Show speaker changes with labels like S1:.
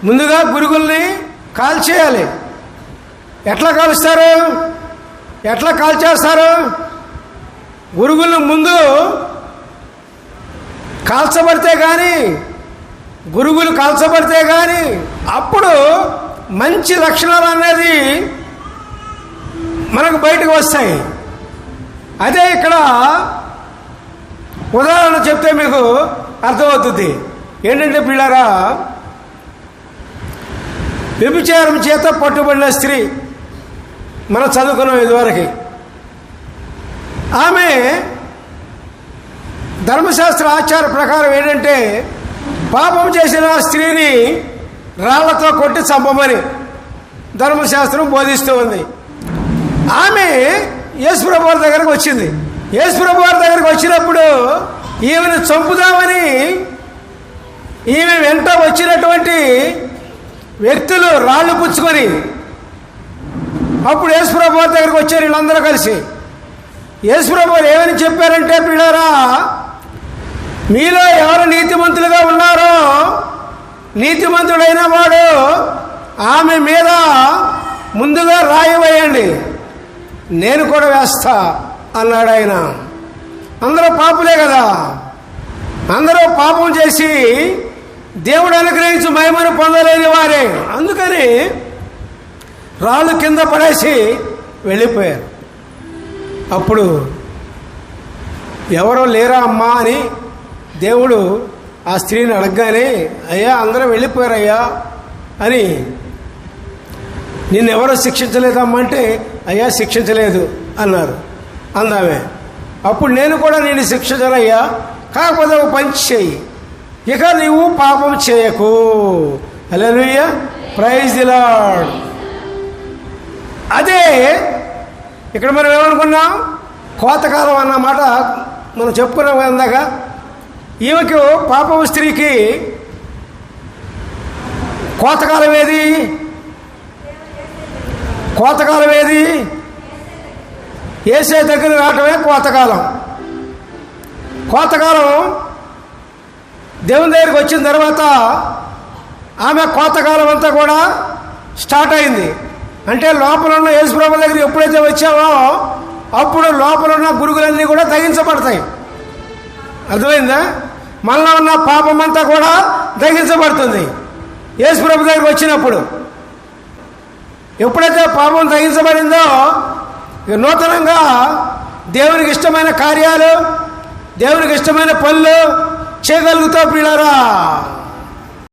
S1: ముందుగా గురుగుల్ని కాల్చేయాలి. ఎట్లా కాలుస్తారు? ఎట్లా కాల్చేస్తారు? గురుగులు ముందు కాల్చబడితే కానీ, గురుగులు కాల్చబడితే కానీ అప్పుడు మంచి లక్షణాలు అనేది మనకు బయటకు వస్తాయి. అదే ఇక్కడ ఉదాహరణ చెప్తే మీకు అర్థమవుతుంది. ఏంటంటే పిల్లారా, వ్యభిచారం చేత పట్టుబడిన స్త్రీ మనం చదువుకున్నాం ఇదివరకు. ఆమె ధర్మశాస్త్ర ఆచార ప్రకారం ఏంటంటే పాపం చేసిన స్త్రీని రాళ్లతో కొట్టి చంపమని ధర్మశాస్త్రం బోధిస్తూ ఉంది. ఆమె యేసుప్రభు వారి దగ్గరకు వచ్చింది. యేసుప్రభు వారి దగ్గరకు వచ్చినప్పుడు ఈమెను చంపుదామని ఈమె వెంట వచ్చినటువంటి వ్యక్తులు రాళ్ళు పుచ్చుకొని అప్పుడు యేసుప్రభు వారి దగ్గరకు వచ్చారు వీళ్ళందరూ కలిసి. యేసుప్రభు వారు ఏమని చెప్పారంటే, పిల్లారా, మీలో ఎవరు నీతిమంతులుగా ఉన్నారో నీతిమంతుడైన వాడు ఆమె మీద ముందుగా రాయి వేయండి, నేను కూడా వేస్తా అన్నాడు ఆయన. అందరూ పాపులే కదా, అందరూ పాపం చేసి దేవుడు అనుగ్రహించి మహిమను పొందలేని వారే. అందుకని రాళ్ళు కింద పడేసి వెళ్ళిపోయారు. అప్పుడు ఎవరో లేరా అమ్మా అని దేవుడు ఆ స్త్రీని అడగగానే, అయ్యా అందరూ వెళ్ళిపోయారయ్యా అని. నిన్నెవరో శిక్షించలేదమ్మా అంటే, అయ్యా శిక్షించలేదు అన్నారు అందామే. అప్పుడు నేను కూడా నేను శిక్షించనయ్యా, కాకపోతే ఒక పని చెయ్యి, ఇక నీవు పాపం చేయకు. హల్లెలూయా, ప్రైజ్ ది లార్డ్. అదే ఇక్కడ మనం ఏమనుకున్నాం, కోతకాలం అన్నమాట మనం చెప్పుకున్నాం ఇందాక. ఈమెకు పాపం స్త్రీకి కోతకాలం ఏది? కోతకాలం ఏది? యేసే దగ్గర రావటమే కోతకాలం. కోతకాలం దేవుని దగ్గరికి వచ్చిన తర్వాత ఆమె కోతకాలం అంతా కూడా స్టార్ట్ అయింది. అంటే లోపల ఉన్న యేసుప్రభు దగ్గర ఎప్పుడైతే వచ్చామో అప్పుడు లోపల ఉన్న గురుగులన్నీ కూడా తగ్గించబడతాయి. అర్థమైందా? మనలో ఉన్న పాపం అంతా కూడా తగ్గించబడుతుంది యేసుప్రభు దగ్గరికి వచ్చినప్పుడు. ఎప్పుడైతే పాపం తగ్గించబడిందో నూతనంగా దేవునికి ఇష్టమైన కార్యాలు, దేవునికి ఇష్టమైన పనులు చేయగలుగుతావు పిల్లరా.